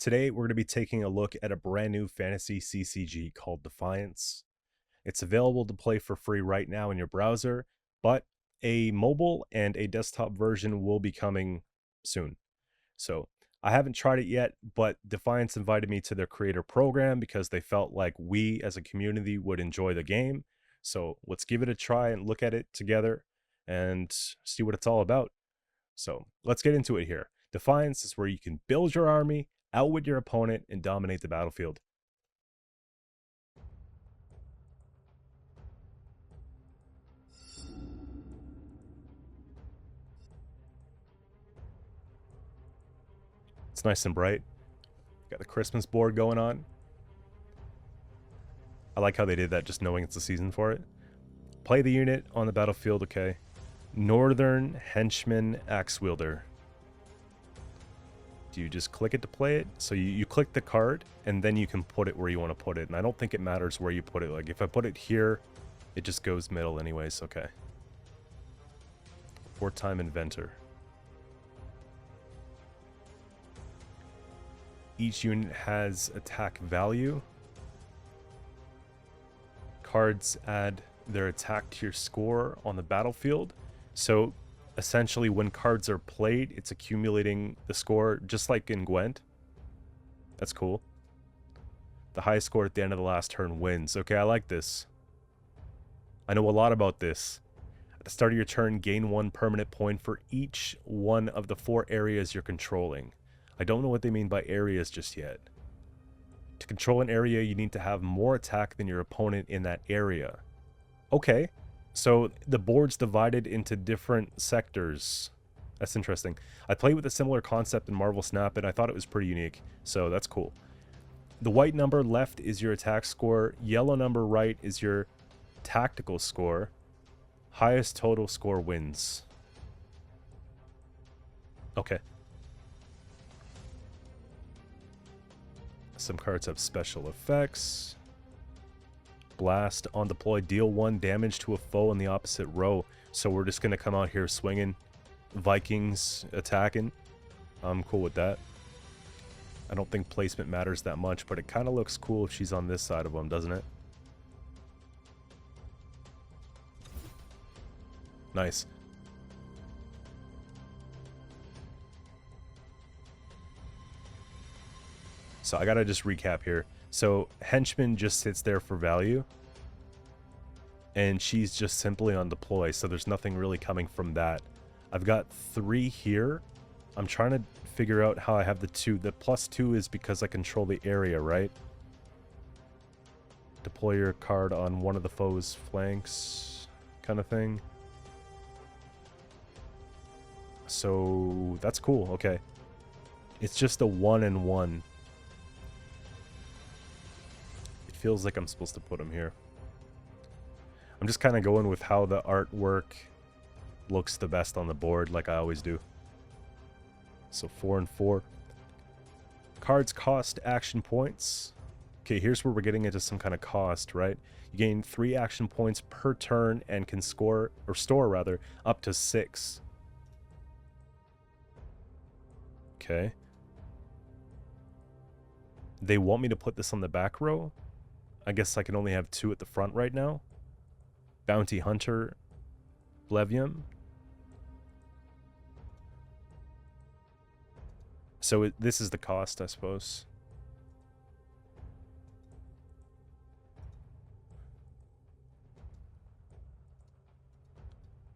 Today, we're going to be taking a look at a brand new fantasy CCG called Dfiance. It's available to play for free right now in your browser, but a mobile and a desktop version will be coming soon. So, I haven't tried it yet, but Dfiance invited me to their creator program because they felt like we as a community would enjoy the game. So, let's give it a try and look at it together and see what it's all about. So let's get into it here. Defiance is where you can build your army, outwit your opponent, and dominate the battlefield. It's nice and bright. Got the Christmas board going on. I like how they did that, just knowing it's the season for it. Play the unit on the battlefield, okay. Northern Henchman Axe Wielder. Do you just click it to play it? So you click the card, and then you can put it where you want to put it. And I don't think it matters where you put it. Like, if I put it here, it just goes middle anyways. Okay. Four-time Inventor. Each unit has attack value. Cards add their attack to your score on the battlefield. So essentially, when cards are played, it's accumulating the score, just like in Gwent. That's cool. The highest score at the end of the last turn wins. Okay, I like this. I know a lot about this. At the start of your turn, gain 1 permanent point for each one of the 4 areas you're controlling. I don't know what they mean by areas just yet. To control an area, you need to have more attack than your opponent in that area. Okay, so the board's divided into different sectors. That's interesting. I played with a similar concept in Marvel Snap, and I thought it was pretty unique, so that's cool. The white number left is your attack score. Yellow number right is your tactical score. Highest total score wins. Okay. Some cards have special effects. Blast on deploy, deal 1 damage to a foe in the opposite row. So we're just going to come out here swinging. Vikings attacking. I'm cool with that. I don't think placement matters that much, but it kind of looks cool if she's on this side of them, doesn't it? Nice. So I gotta just recap here. So Henchman just sits there for value. And she's just simply on deploy, so there's nothing really coming from that. I've got 3 here. I'm trying to figure out how I have the 2. The +2 is because I control the area, right? Deploy your card on one of the foe's flanks, kind of thing. So that's cool, okay. It's just a 1 and 1. It feels like I'm supposed to put them here. I'm just kind of going with how the artwork looks the best on the board, like I always do. So 4 and 4. Cards cost action points. Okay, here's where we're getting into some kind of cost, right? You gain 3 action points per turn and can score, or store rather, up to 6. Okay. They want me to put this on the back row. I guess I can only have 2 at the front right now. Bounty Hunter, Levium. So this is the cost, I suppose.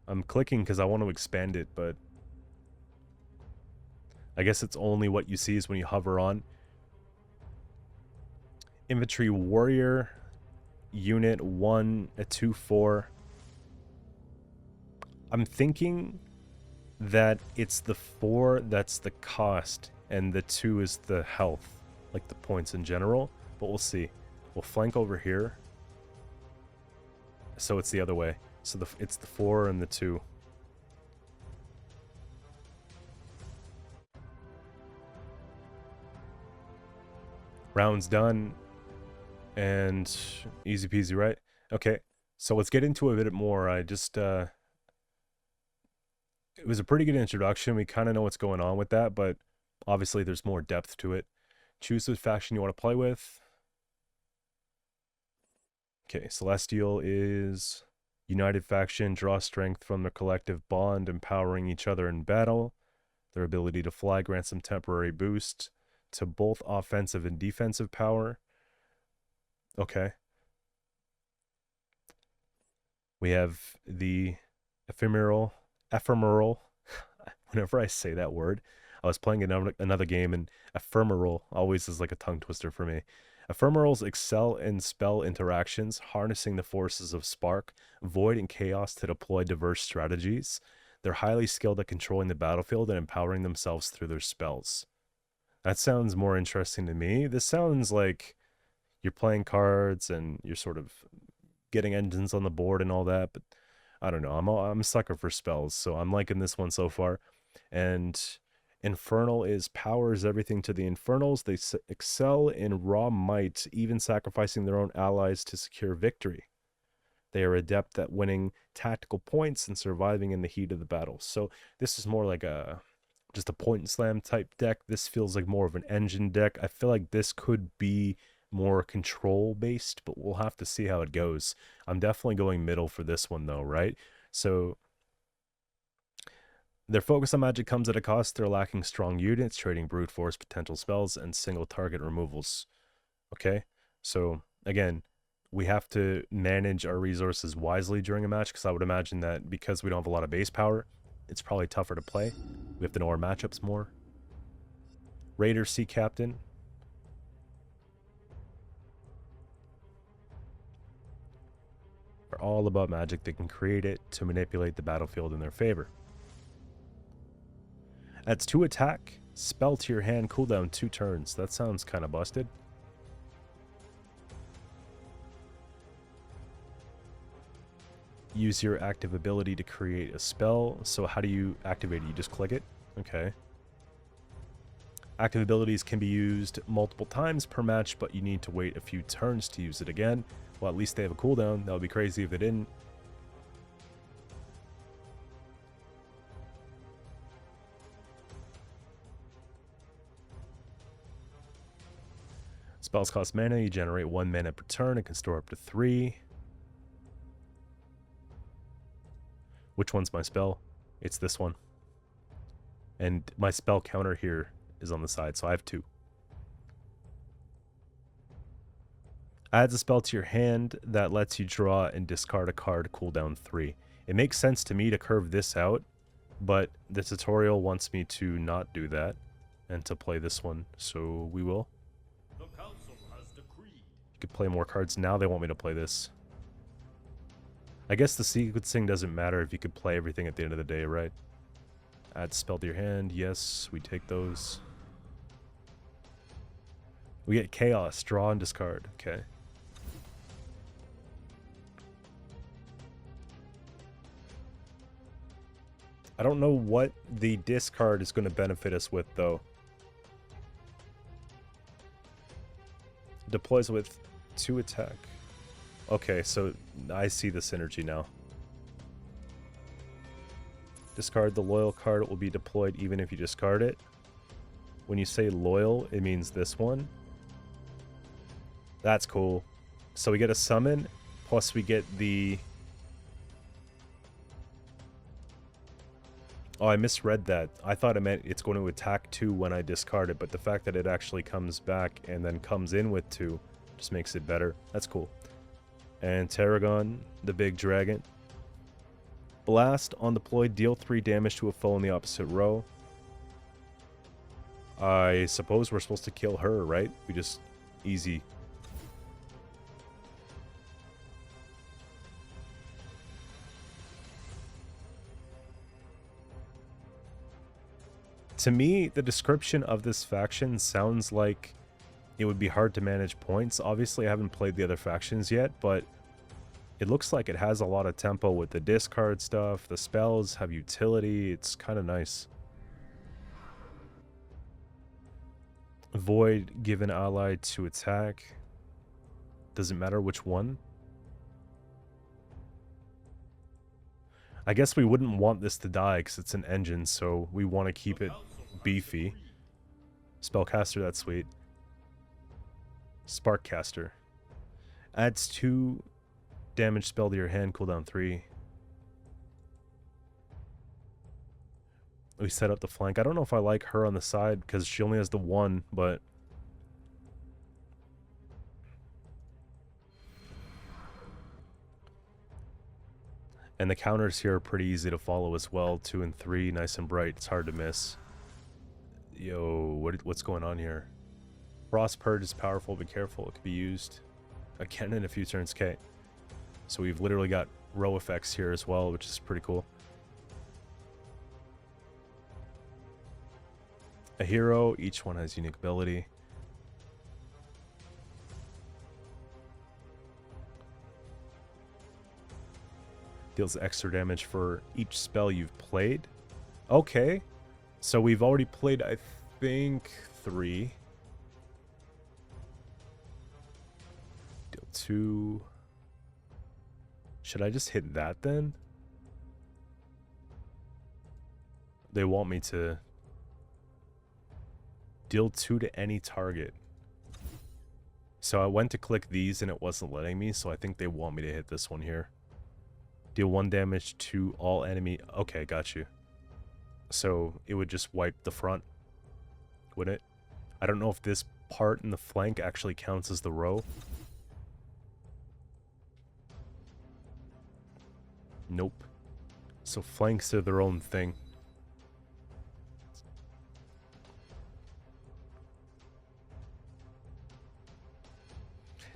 I'm clicking because I want to expand it, but I guess it's only what you see is when you hover on. Infantry Warrior, Unit 1, a 2/4. I'm thinking that it's the 4 that's the cost, and the 2 is the health, like the points in general, but we'll see. We'll flank over here. So it's the other way. So it's the 4 and the 2. Round's done. And easy peasy, right? Okay, so let's get into a bit more. I just, it was a pretty good introduction. We kind of know what's going on with that, but obviously there's more depth to it. Choose which faction you want to play with. Okay, Celestial is United faction. Draw strength from their collective bond, empowering each other in battle. Their ability to fly grants some temporary boost to both offensive and defensive power. Okay. We have the Ephemeral. Whenever I say that word, I was playing another game, and Ephemeral always is like a tongue twister for me. Ephemerals excel in spell interactions, harnessing the forces of Spark, Void, and Chaos to deploy diverse strategies. They're highly skilled at controlling the battlefield and empowering themselves through their spells. That sounds more interesting to me. This sounds like you're playing cards and you're sort of getting engines on the board and all that, but I don't know. I'm a sucker for spells, so I'm liking this one so far. And Infernal is powers everything to the Infernals. They excel in raw might, even sacrificing their own allies to secure victory. They are adept at winning tactical points and surviving in the heat of the battle. So this is more like just a point and slam type deck. This feels like more of an engine deck. I feel like this could be more control based, but we'll have to see how it goes. I'm definitely going middle for this one though, right? So their focus on magic comes at a cost. They're lacking strong units, trading brute force, potential spells, and single target removals. Okay, so again, we have to manage our resources wisely during a match, because I would imagine that because we don't have a lot of base power, it's probably tougher to play. We have to know our matchups more. Raider Sea Captain. Are all about magic. They can create it to manipulate the battlefield in their favor. Adds 2 attack, spell to your hand, cooldown 2 turns. That sounds kind of busted. Use your active ability to create a spell. So how do you activate it? You just click it? Okay. Active abilities can be used multiple times per match, but you need to wait a few turns to use it again. Well, at least they have a cooldown. That would be crazy if they didn't. Spells cost mana. You generate 1 mana per turn and can store up to 3. Which one's my spell? It's this one. And my spell counter here is on the side, so I have 2. Adds a spell to your hand that lets you draw and discard a card, cooldown 3. It makes sense to me to curve this out, but the tutorial wants me to not do that and to play this one, so we will. The council has decreed. You could play more cards. Now they want me to play this. I guess the sequencing doesn't matter if you could play everything at the end of the day, right? Add spell to your hand. Yes, we take those. We get chaos. Draw and discard. Okay. I don't know what the discard is going to benefit us with, though. Deploys with 2 attack. Okay, so I see the synergy now. Discard the loyal card. It will be deployed even if you discard it. When you say loyal, it means this one. That's cool. So we get a summon, plus we get the... Oh, I misread that. I thought it meant it's going to attack 2 when I discard it, but the fact that it actually comes back and then comes in with 2 just makes it better. That's cool. And Tarragon, the big dragon. Blast on deploy, deal 3 damage to a foe in the opposite row. I suppose we're supposed to kill her, right? We just... easy. To me, the description of this faction sounds like it would be hard to manage points. Obviously, I haven't played the other factions yet, but it looks like it has a lot of tempo with the discard stuff. The spells have utility. It's kind of nice. Void, give an ally to attack. Doesn't matter which one. I guess we wouldn't want this to die because it's an engine, so we want to keep it beefy. Spellcaster, that's sweet. Sparkcaster. Adds 2 damage spell to your hand, cooldown 3. We set up the flank. I don't know if I like her on the side because she only has the 1, but... And the counters here are pretty easy to follow as well. 2 and 3, nice and bright. It's hard to miss. Yo, what's going on here? Frost Purge is powerful, be careful. It could be used again in a few turns. Okay. So we've literally got row effects here as well, which is pretty cool. A hero, each one has unique ability. Deals extra damage for each spell you've played. Okay. So we've already played, I think, 3. Deal 2. Should I just hit that then? They want me to deal 2 to any target. So I went to click these and it wasn't letting me, so I think they want me to hit this one here. Deal 1 damage to all enemy... Okay, got you. So it would just wipe the front, would it? I don't know if this part in the flank actually counts as the row. Nope. So flanks are their own thing.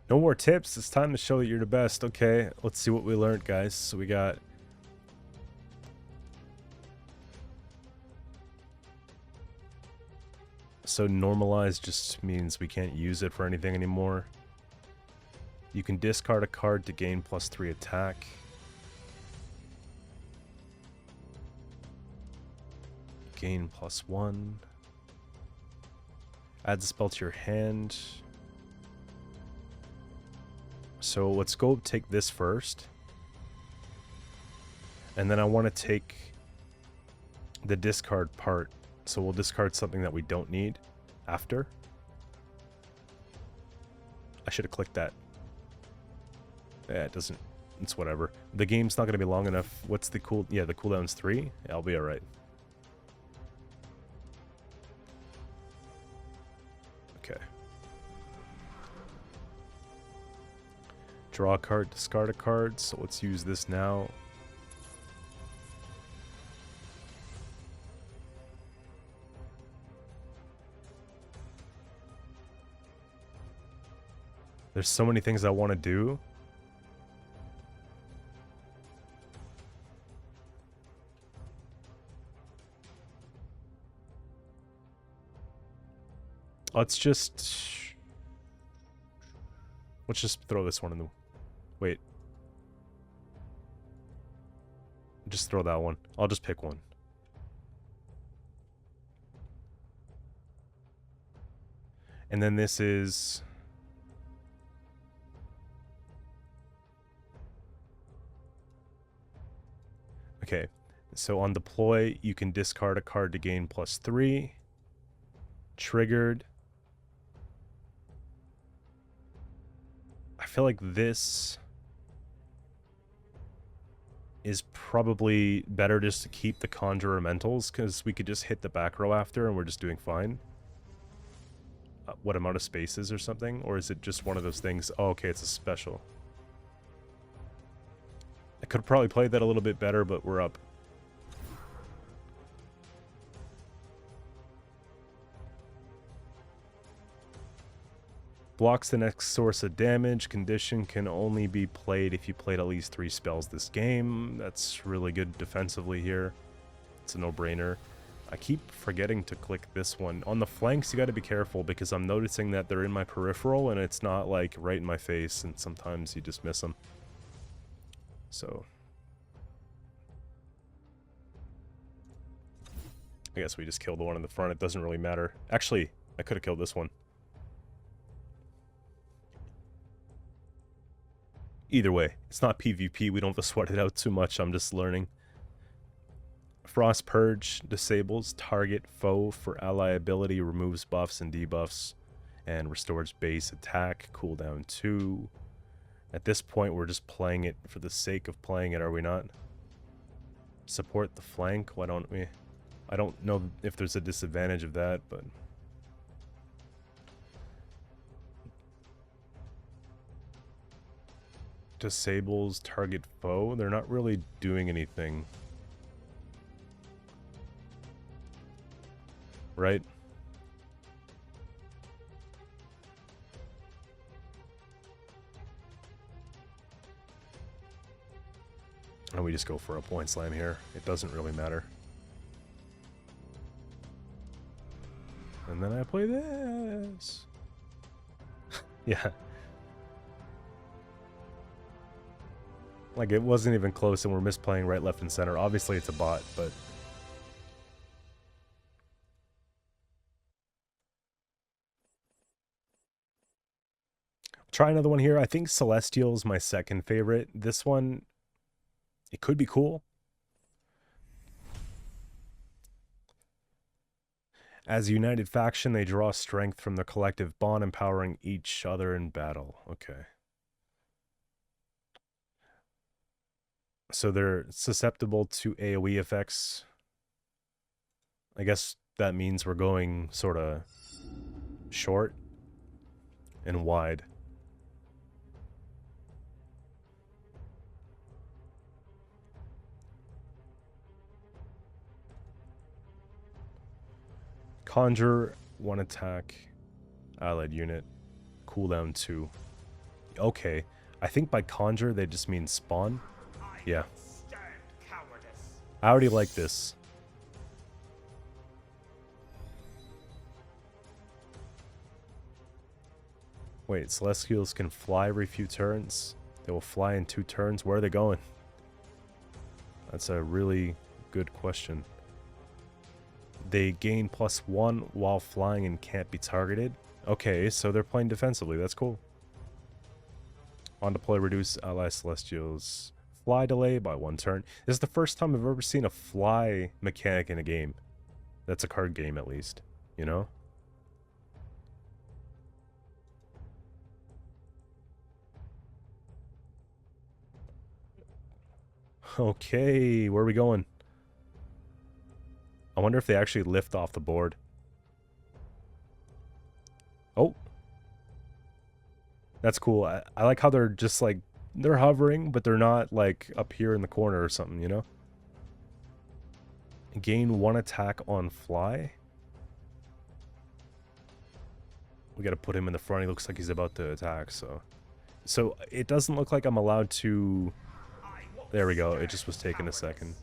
No more tips. It's time to show that you're the best. Okay, let's see what we learned, guys. So we got... So normalize just means we can't use it for anything anymore. You can discard a card to gain +3 attack. Gain +1. Adds a spell to your hand. So let's go take this first. And then I want to take the discard part. So we'll discard something that we don't need after. I should have clicked that. Yeah, it doesn't. It's whatever. The game's not going to be long enough. What's the cool... Yeah, the cooldown's 3. Yeah, I'll be alright. Okay. Draw a card, discard a card. So let's use this now. There's so many things I want to do. Let's just throw this one in the... Wait. Just throw that one. I'll just pick one. And then this is... Okay, so on deploy, you can discard a card to gain +3. Triggered. I feel like this is probably better just to keep the Conjurer Mentals, because we could just hit the back row after and we're just doing fine. What amount of spaces or something? Or is it just one of those things? Oh, okay, it's a special. I could probably play that a little bit better, but we're up. Blocks the next source of damage. Condition can only be played if you played at least 3 spells this game. That's really good defensively here. It's a no-brainer. I keep forgetting to click this one. On the flanks, you got to be careful because I'm noticing that they're in my peripheral and it's not like right in my face, and sometimes you just miss them. So I guess we just killed the one in the front. It doesn't really matter. Actually, I could have killed this one. Either way, it's not PvP. We don't have to sweat it out too much. I'm just learning. Frost Purge disables target foe for ally ability, removes buffs and debuffs. And restores base attack, cooldown 2. At this point, we're just playing it for the sake of playing it, are we not? Support the flank, why don't we? I don't know if there's a disadvantage of that, but... Disables target foe? They're not really doing anything. Right? And we just go for a point slam here. It doesn't really matter. And then I play this. Yeah. Like, it wasn't even close and we're misplaying right, left, and center. Obviously it's a bot, but... Try another one here. I think Celestial's my second favorite. This one, it could be cool. As a united faction, they draw strength from their collective bond, empowering each other in battle. Okay. So they're susceptible to AoE effects. I guess that means we're going sort of short and wide. Conjure, 1 attack, allied unit, cooldown 2. Okay, I think by conjure they just mean spawn. Yeah. I already like this. Wait, Celestials can fly every few turns? They will fly in 2 turns? Where are they going? That's a really good question. They gain +1 while flying and can't be targeted. Okay, so they're playing defensively. That's cool. On deploy, reduce ally Celestials fly delay by 1 turn. This is the first time I've ever seen a fly mechanic in a game. That's a card game, at least. You know? Okay, where are we going? I wonder if they actually lift off the board. Oh. That's cool. I like how they're just like, they're hovering, but they're not like up here in the corner or something, you know? Gain 1 attack on fly. We gotta put him in the front. He looks like he's about to attack, so... So, it doesn't look like I'm allowed to... There we go. It just was taking a second.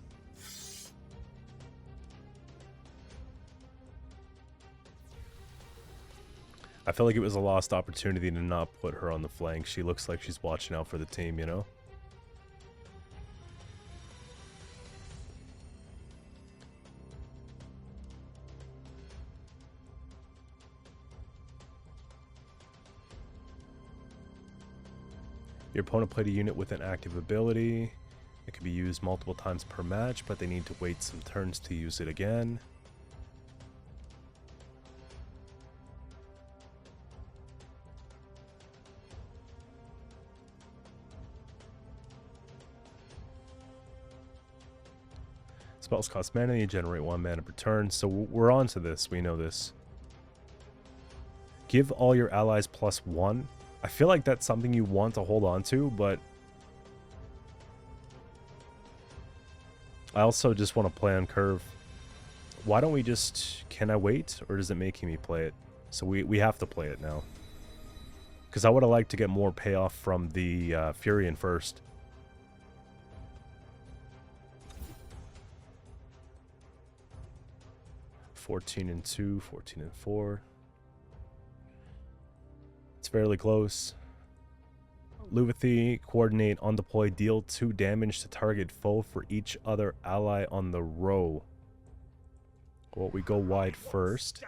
I feel like it was a lost opportunity to not put her on the flank. She looks like she's watching out for the team, you know? Your opponent played a unit with an active ability. It can be used multiple times per match, but they need to wait some turns to use it again. Spells cost mana, you generate 1 mana per turn, so we're on to this, we know this. Give all your allies +1. I feel like that's something you want to hold on to, but... I also just want to play on curve. Why don't we just... Can I wait, or is it making me play it? So we have to play it now. Because I would have liked to get more payoff from the Furion first. (14-2, 14-4). It's fairly close. Luvathi, coordinate, on deploy, deal 2 damage to target foe for each other ally on the row. Well, we go wide first.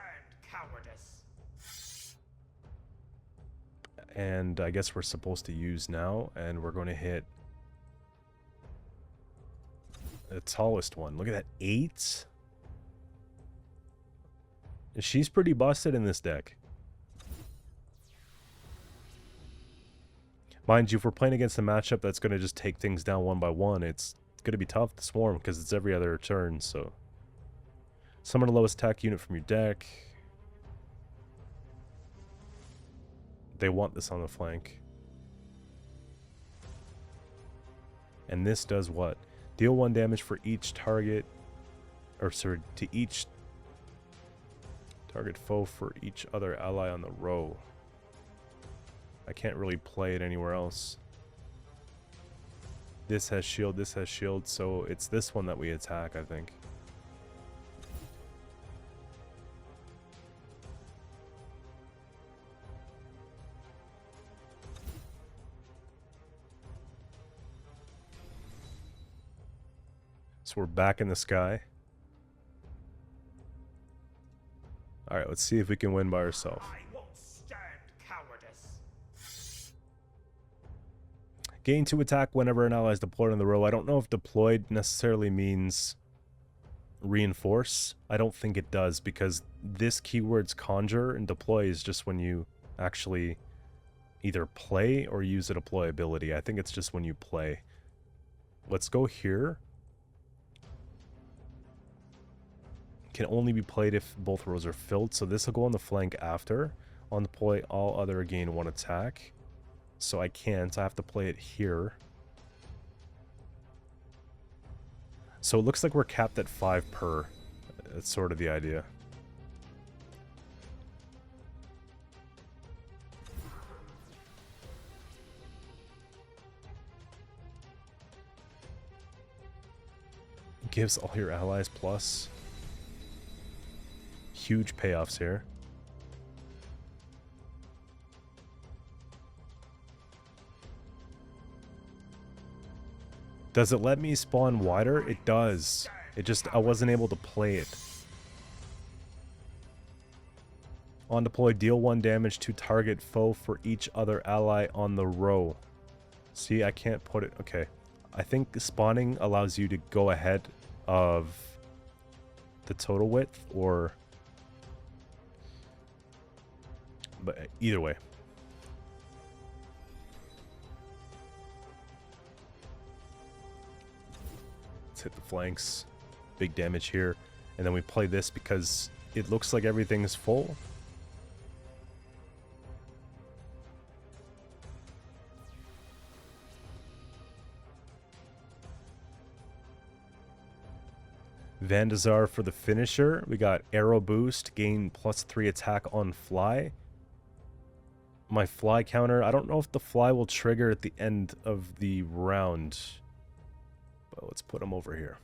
And I guess we're supposed to use now, and we're going to hit the tallest one. Look at that, 8? She's pretty busted in this deck. Mind you, if we're playing against a matchup that's going to just take things down one by one, it's going to be tough to swarm because it's every other turn, so... Summon the lowest attack unit from your deck. They want this on the flank. And this does what? Deal 1 damage for each target... Or, sorry, to each... Target foe for each other ally on the row. I can't really play it anywhere else. This has shield, so it's this one that we attack, I think. So we're back in the sky. Alright, let's see if we can win by ourselves. Gain 2 attack whenever an ally is deployed on the row. I don't know if deployed necessarily means reinforce. I don't think it does, because this keyword's conjure, and deploy is just when you actually either play or use a deploy ability. I think it's just when you play. Let's go here. Can only be played if both rows are filled, so this will go on the flank after. On deploy, all other gain 1 attack. So I can't, I have to play it here. So it looks like we're capped at 5 per. That's sort of the idea. Gives all your allies plus. Huge payoffs here. Does it let me spawn wider? It does. It just, I wasn't able to play it. On deploy, deal 1 damage to target foe for each other ally on the row. See, I can't put it... Okay. I think spawning allows you to go ahead of the total width, or... But either way. Let's hit the flanks. Big damage here. And then we play this because it looks like everything's full. Vandazar for the finisher. We got arrow boost, gain +3 attack on fly. My fly counter, I don't know if the fly will trigger at the end of the round. But let's put him over here.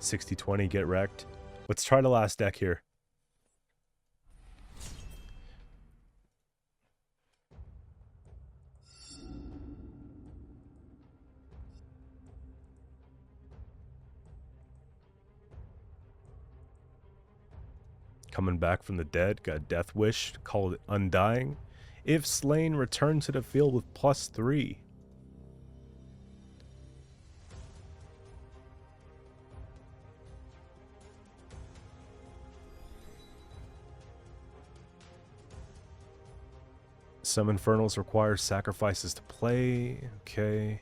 $60-20, get wrecked. Let's try the last deck here. Coming back from the dead, got Death Wish, called it Undying. If slain, return to the field with +3. Some Infernals require sacrifices to play. Okay.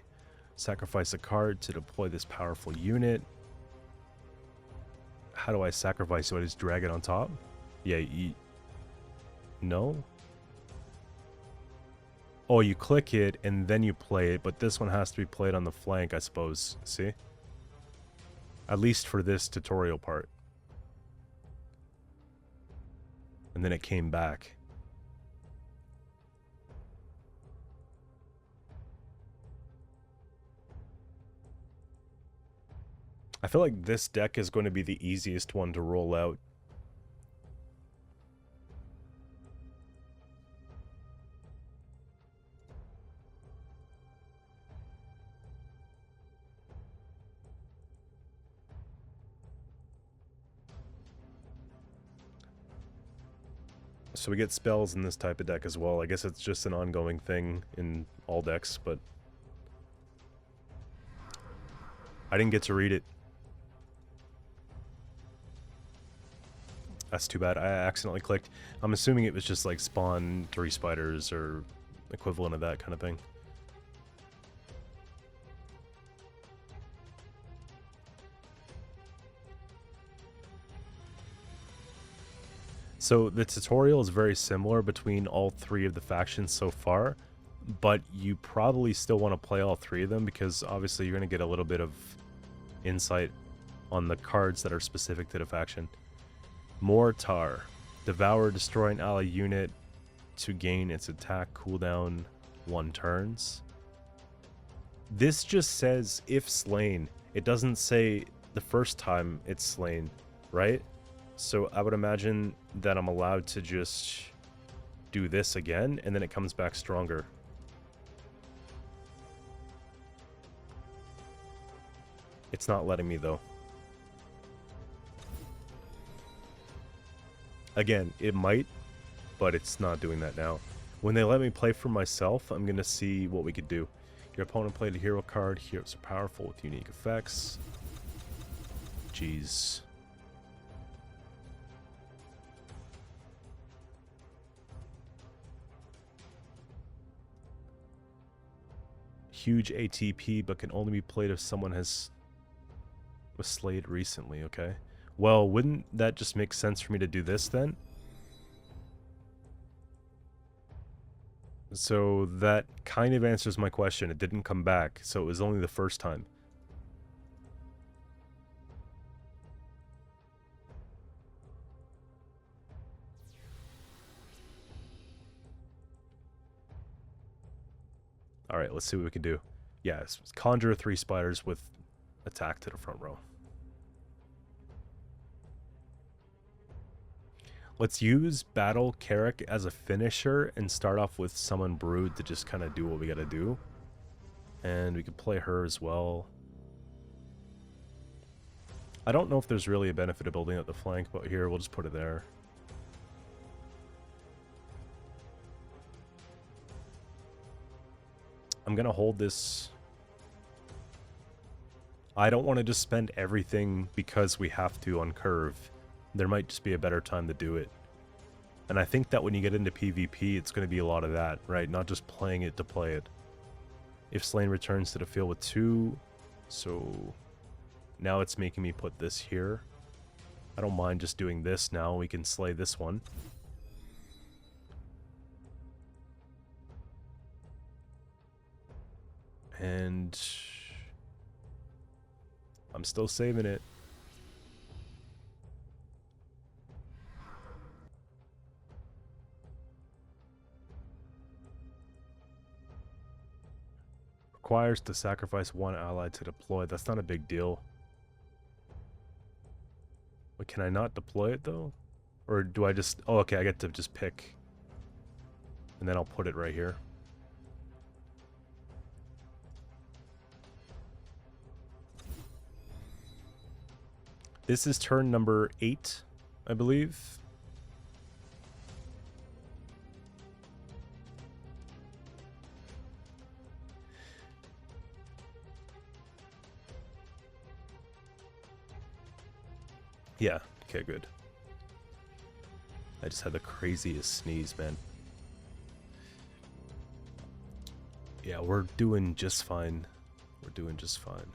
Sacrifice a card to deploy this powerful unit. How do I sacrifice? Do I just drag it on top? Yeah, no? Oh, you click it and then you play it, but this one has to be played on the flank, I suppose. See? At least for this tutorial part. And then it came back. I feel like this deck is going to be the easiest one to roll out. So we get spells in this type of deck as well. I guess it's just an ongoing thing in all decks, but I didn't get to read it. That's too bad. I accidentally clicked. I'm assuming it was just like spawn 3 spiders or equivalent of that kind of thing. So the tutorial is very similar between all 3 of the factions so far, but you probably still want to play all 3 of them because obviously you're going to get a little bit of insight on the cards that are specific to the faction. Mortar. Devour, destroy an ally unit to gain its attack cooldown 1 turns. This just says if slain. It doesn't say the first time it's slain, right? So I would imagine that I'm allowed to just do this again, and then it comes back stronger. It's not letting me, though. Again, it might, but it's not doing that now. When they let me play for myself, I'm going to see what we could do. Your opponent played a hero card. Heroes are powerful with unique effects. Jeez. Huge ATP, but can only be played if someone was slayed recently, okay? Well, wouldn't that just make sense for me to do this then? So that kind of answers my question. It didn't come back, so it was only the first time. Alright, let's see what we can do. Yeah, conjure 3 spiders with attack to the front row. Let's use Battle Carrick as a finisher and start off with Summon Brood to just kind of do what we gotta do. And we could play her as well. I don't know if there's really a benefit of building up the flank, but here, we'll just put it there. I'm gonna hold this. I don't want to just spend everything because we have to on curve. There might just be a better time to do it. And I think that when you get into PvP, it's going to be a lot of that, right? Not just playing it to play it. If Slain returns to the field with 2, so now it's making me put this here. I don't mind just doing this now. We can slay this one. And I'm still saving it. Requires to sacrifice 1 ally to deploy. That's not a big deal. But can I not deploy it though? Or do I just... Oh, okay, I get to just pick. And then I'll put it right here. This is turn number 8, I believe. Yeah, okay, good. I just had the craziest sneeze, man. Yeah, we're doing just fine. We're doing just fine.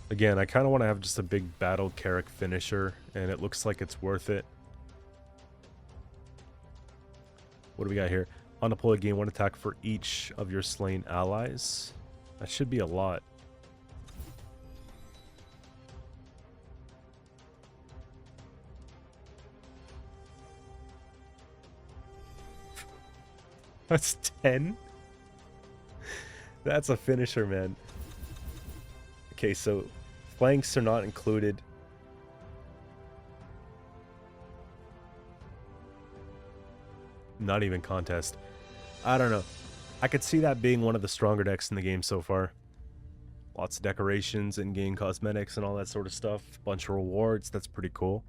Again, I kind of want to have just a big Battle Carrick finisher, and it looks like it's worth it. What do we got here? On deploy, gain 1 attack for each of your slain allies. That should be a lot. That's 10? That's a finisher, man. Okay, so flanks are not included. Not even contest. I don't know. I could see that being one of the stronger decks in the game so far. Lots of decorations, in-game cosmetics, and all that sort of stuff. Bunch of rewards. That's pretty cool.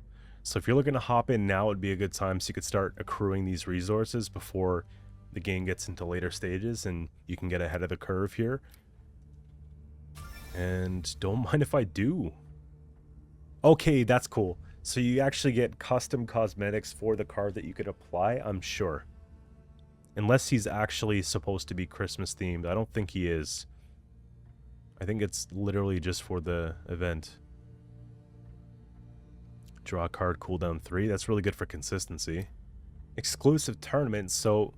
So if you're looking to hop in now, it would be a good time so you could start accruing these resources before the game gets into later stages and you can get ahead of the curve here. And don't mind if I do. Okay, that's cool. So you actually get custom cosmetics for the card that you could apply, I'm sure. Unless he's actually supposed to be Christmas themed. I don't think he is. I think it's literally just for the event. Draw a card, cooldown 3. That's really good for consistency. Exclusive tournaments, so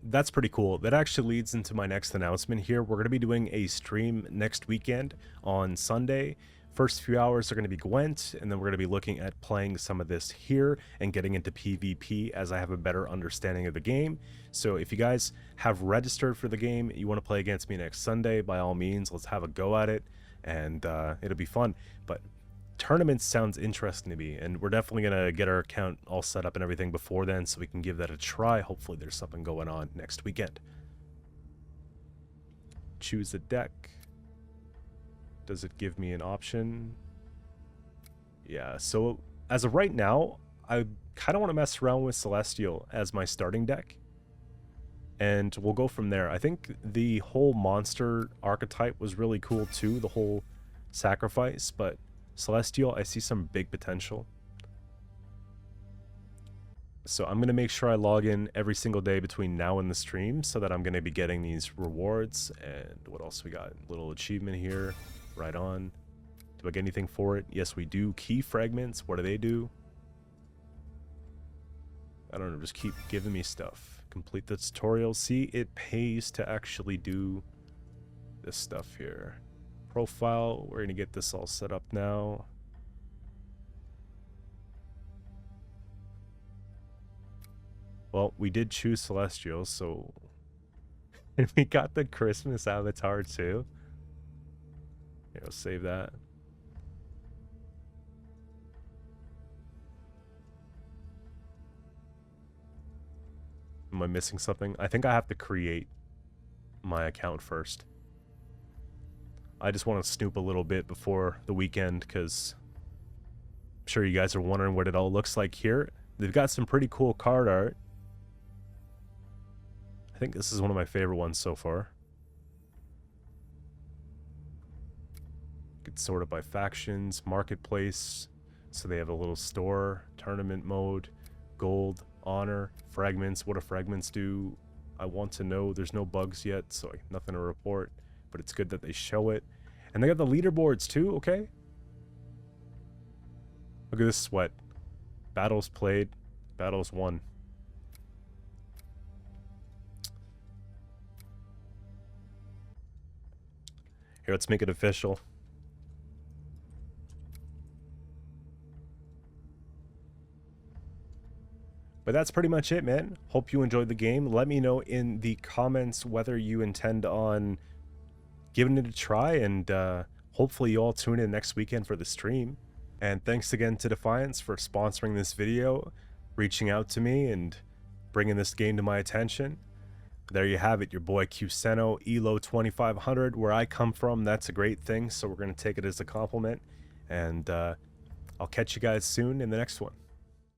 that's pretty cool. That actually leads into my next announcement here. We're going to be doing a stream next weekend on Sunday. First few hours are going to be Gwent, and then we're going to be looking at playing some of this here and getting into PvP as I have a better understanding of the game. So if you guys have registered for the game, you want to play against me next Sunday, by all means, let's have a go at it, and it'll be fun. But tournaments sounds interesting to me, and we're definitely going to get our account all set up and everything before then so we can give that a try. Hopefully there's something going on next weekend. Choose a deck. Does it give me an option? Yeah, so as of right now, I kind of want to mess around with Celestial as my starting deck. And we'll go from there. I think the whole monster archetype was really cool too, the whole sacrifice, but Celestial, I see some big potential. So I'm going to make sure I log in every single day between now and the stream so that I'm going to be getting these rewards. And what else we got? Little achievement here. Right on. Do I get anything for it? Yes, we do. Key fragments. What do they do? I don't know. Just keep giving me stuff. Complete the tutorial. See, it pays to actually do this stuff here. Profile. We're going to get this all set up now. Well, we did choose Celestial, so... and we got the Christmas avatar too. Here, I'll save that. Am I missing something? I think I have to create my account first. I just want to snoop a little bit before the weekend because I'm sure you guys are wondering what it all looks like here. They've got some pretty cool card art. I think this is one of my favorite ones so far. It's sorted by factions, marketplace, so they have a little store, tournament mode, gold, honor, fragments. What do fragments do? I want to know. There's no bugs yet, so nothing to report, but it's good that they show it. And they got the leaderboards too, okay? Look at this sweat. Battles played, battles won. Here, let's make it official. But that's pretty much it, man. Hope you enjoyed the game. Let me know in the comments whether you intend on giving it a try, and hopefully you all tune in next weekend for the stream. And thanks again to Dfiance for sponsoring this video, reaching out to me, and bringing this game to my attention. There you have it, your boy Qcento, ELO 2500. Where I come from, that's a great thing, so we're going to take it as a compliment. And I'll catch you guys soon in the next one.